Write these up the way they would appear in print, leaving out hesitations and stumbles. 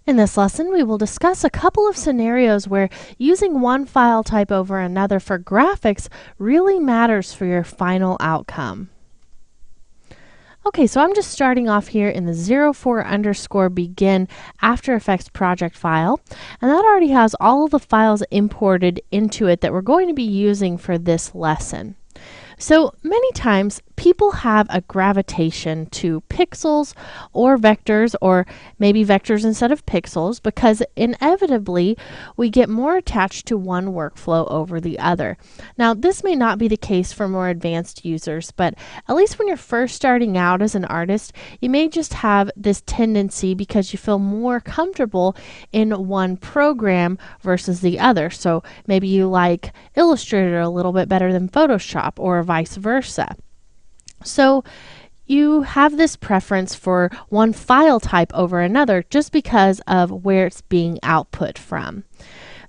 In this lesson, we will discuss a couple of scenarios where using one file type over another for graphics really matters for your final outcome. Okay, so I'm just starting off here in the 04_begin After Effects project file, and that already has all of the files imported into it that we're going to be using for this lesson. So many times people have a gravitation to pixels or vectors, or maybe vectors instead of pixels, because inevitably we get more attached to one workflow over the other. Now, this may not be the case for more advanced users, but at least when you're first starting out as an artist, you may just have this tendency because you feel more comfortable in one program versus the other. So maybe you like Illustrator a little bit better than Photoshop, or vice versa. So you have this preference for one file type over another just because of where it's being output from.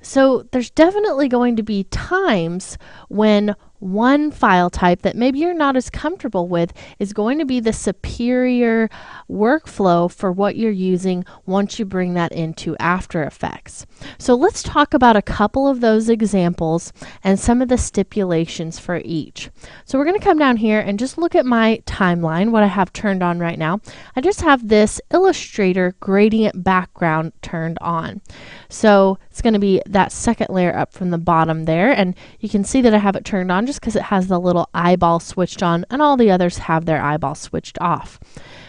So there's definitely going to be times when one file type that maybe you're not as comfortable with is going to be the superior workflow for what you're using once you bring that into After Effects. So let's talk about a couple of those examples and some of the stipulations for each. So we're going to come down here and just look at my timeline, what I have turned on right now. I just have this Illustrator gradient background turned on. So it's going to be that second layer up from the bottom there, and you can see that I have it turned on just because it has the little eyeball switched on, and all the others have their eyeball switched off.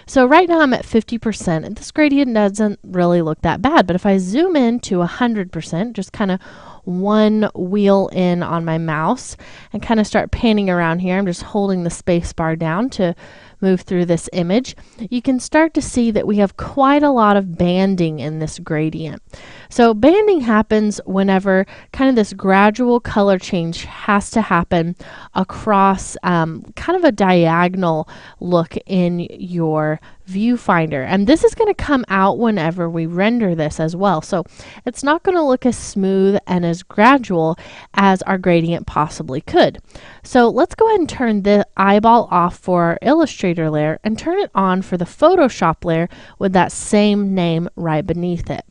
So right now I'm at 50%, and this gradient doesn't really look that bad, but if I zoom in to 100%, just kind of one wheel in on my mouse and kind of start panning around here, I'm just holding the space bar down to move through this image, you can start to see that we have quite a lot of banding in this gradient. So banding happens whenever kind of this gradual color change has to happen across kind of a diagonal look in your viewfinder, and this is going to come out whenever we render this as well. So it's not going to look as smooth and as gradual as our gradient possibly could. So let's go ahead and turn the eyeball off for our Illustrator layer and turn it on for the Photoshop layer with that same name right beneath it.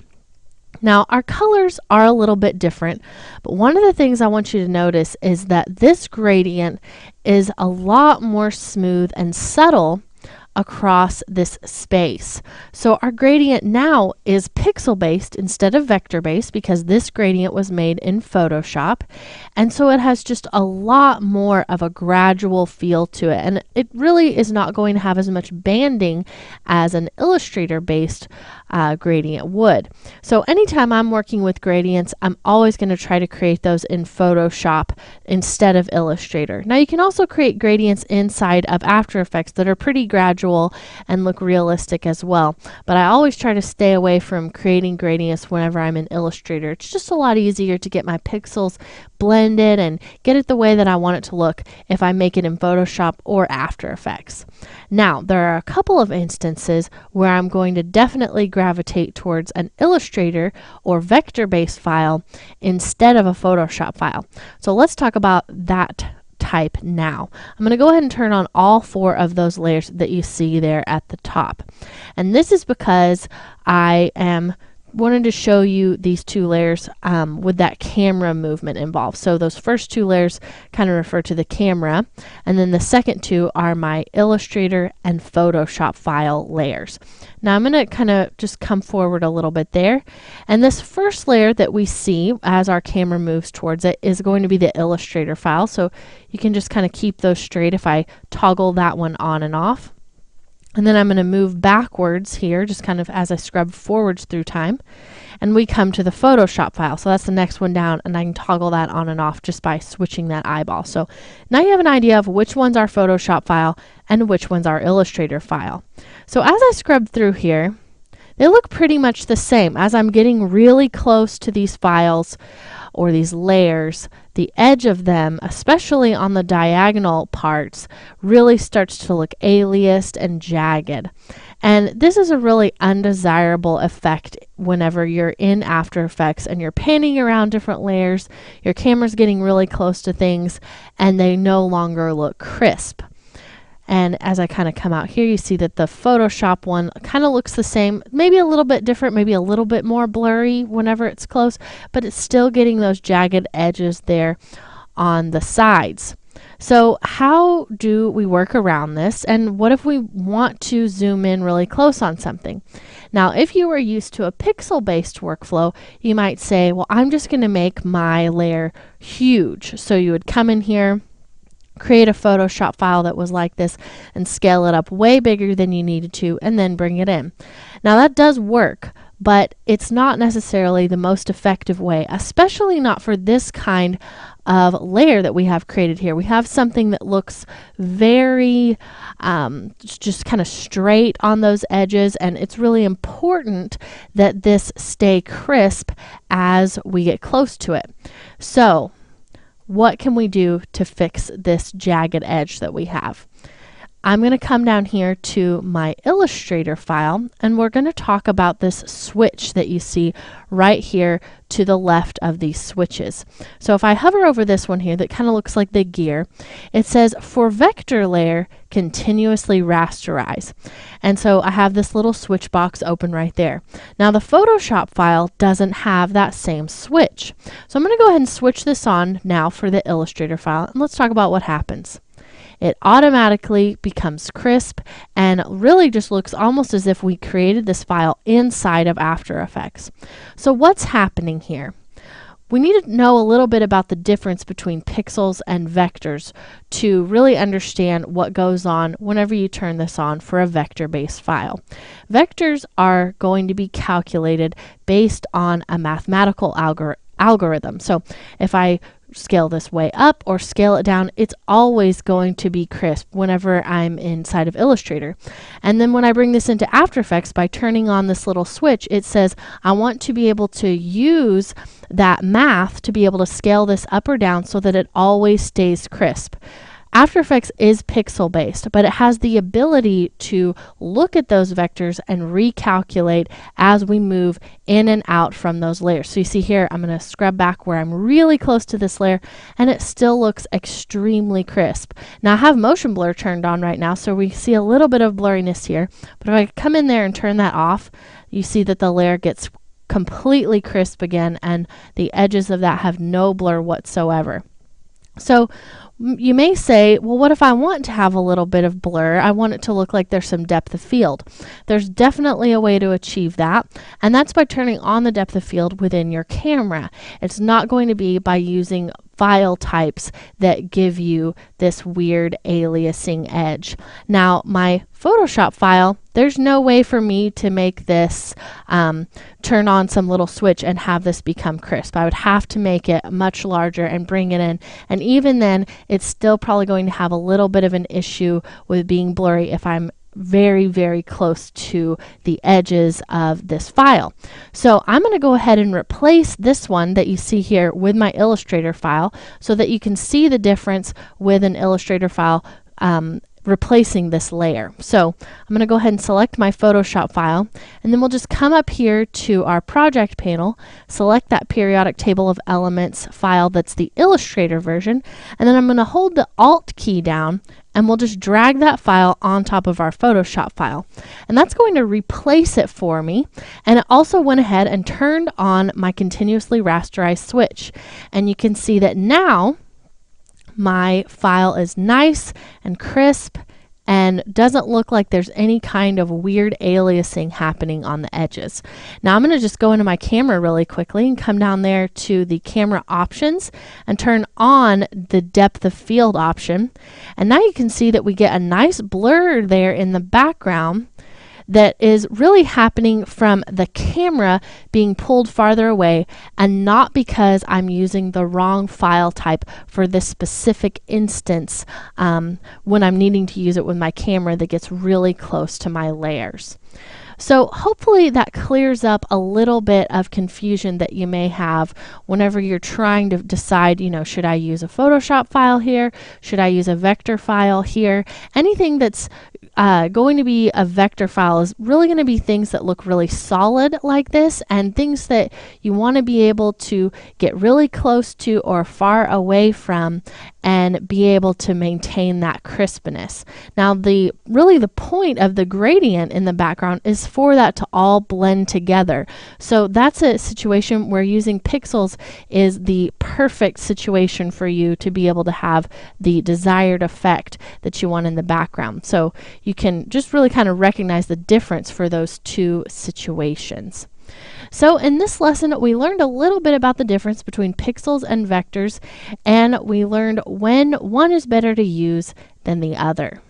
Now, our colors are a little bit different, but one of the things I want you to notice is that this gradient is a lot more smooth and subtle across this space. So our gradient now is pixel based instead of vector based because this gradient was made in Photoshop, and so it has just a lot more of a gradual feel to it, and it really is not going to have as much banding as an Illustrator based gradient would. So anytime I'm working with gradients, I'm always going to try to create those in Photoshop instead of Illustrator. Now you can also create gradients inside of After Effects that are pretty gradual and look realistic as well, but I always try to stay away from creating gradients whenever I'm in Illustrator. It's just a lot easier to get my pixels blended and get it the way that I want it to look if I make it in Photoshop or After Effects. Now, there are a couple of instances where I'm going to definitely gravitate towards an Illustrator or vector-based file instead of a Photoshop file. So let's talk about that type now. I'm going to go ahead and turn on all four of those layers that you see there at the top. And this is because I wanted to show you these two layers with that camera movement involved. So those first two layers kind of refer to the camera, and then the second two are my Illustrator and Photoshop file layers. Now I'm going to kind of just come forward a little bit there, and this first layer that we see as our camera moves towards it is going to be the Illustrator file. So you can just kind of keep those straight if I toggle that one on and off. And then I'm going to move backwards here, just kind of as I scrub forwards through time. And we come to the Photoshop file. So that's the next one down, and I can toggle that on and off just by switching that eyeball. So now you have an idea of which one's our Photoshop file and which one's our Illustrator file. So as I scrub through here, they look pretty much the same. As I'm getting really close to these files or these layers, the edge of them, especially on the diagonal parts, really starts to look aliased and jagged. And this is a really undesirable effect whenever you're in After Effects and you're panning around different layers, your camera's getting really close to things, and they no longer look crisp. And as I kind of come out here, you see that the Photoshop one kind of looks the same, maybe a little bit different, maybe a little bit more blurry whenever it's close, but it's still getting those jagged edges there on the sides. So how do we work around this? And what if we want to zoom in really close on something? Now, if you were used to a pixel-based workflow, you might say, well, I'm just going to make my layer huge. So you would come in here, create a Photoshop file that was like this and scale it up way bigger than you needed to, and then bring it in. Now that does work, but it's not necessarily the most effective way, especially not for this kind of layer that we have created here. We have something that looks very just kind of straight on those edges, and it's really important that this stay crisp as we get close to it. So what can we do to fix this jagged edge that we have? I'm going to come down here to my Illustrator file, and we're going to talk about this switch that you see right here to the left of these switches. So if I hover over this one here that kind of looks like the gear, it says for vector layer, continuously rasterize. And so I have this little switch box open right there. Now the Photoshop file doesn't have that same switch. So I'm going to go ahead and switch this on now for the Illustrator file, and let's talk about what happens. It automatically becomes crisp and really just looks almost as if we created this file inside of After Effects. So what's happening here? We need to know a little bit about the difference between pixels and vectors to really understand what goes on whenever you turn this on for a vector-based file. Vectors are going to be calculated based on a mathematical algorithm. So if I scale this way up or scale it down, it's always going to be crisp whenever I'm inside of Illustrator. And then when I bring this into After Effects, by turning on this little switch, it says I want to be able to use that math to be able to scale this up or down so that it always stays crisp. After Effects is pixel based, but it has the ability to look at those vectors and recalculate as we move in and out from those layers. So you see here, I'm going to scrub back where I'm really close to this layer, and it still looks extremely crisp. Now I have motion blur turned on right now, so we see a little bit of blurriness here, but if I come in there and turn that off, you see that the layer gets completely crisp again, and the edges of that have no blur whatsoever. So you may say, well, what if I want to have a little bit of blur? I want it to look like there's some depth of field. There's definitely a way to achieve that, and that's by turning on the depth of field within your camera. It's not going to be by using file types that give you this weird aliasing edge. Now, my Photoshop file, there's no way for me to make this turn on some little switch and have this become crisp. I would have to make it much larger and bring it in, and even then it's still probably going to have a little bit of an issue with being blurry if I'm very, very close to the edges of this file. So I'm going to go ahead and replace this one that you see here with my Illustrator file so that you can see the difference with an Illustrator file replacing this layer. So I'm going to go ahead and select my Photoshop file, and then we'll just come up here to our project panel, select that periodic table of elements file that's the Illustrator version, and then I'm going to hold the Alt key down, and we'll just drag that file on top of our Photoshop file. And that's going to replace it for me. And it also went ahead and turned on my continuously rasterized switch. And you can see that now my file is nice and crisp and doesn't look like there's any kind of weird aliasing happening on the edges. Now I'm going to just go into my camera really quickly and come down there to the camera options and turn on the depth of field option. And now you can see that we get a nice blur there in the background that is really happening from the camera being pulled farther away, and not because I'm using the wrong file type for this specific instance when I'm needing to use it with my camera that gets really close to my layers. So hopefully that clears up a little bit of confusion that you may have whenever you're trying to decide, should I use a Photoshop file here? Should I use a vector file here? Anything that's going to be a vector file is really going to be things that look really solid like this, and things that you want to be able to get really close to or far away from and be able to maintain that crispness. Now really the point of the gradient in the background is for that to all blend together. So that's a situation where using pixels is the perfect situation for you to be able to have the desired effect that you want in the background. So you can just really kind of recognize the difference for those two situations. So in this lesson, we learned a little bit about the difference between pixels and vectors, and we learned when one is better to use than the other.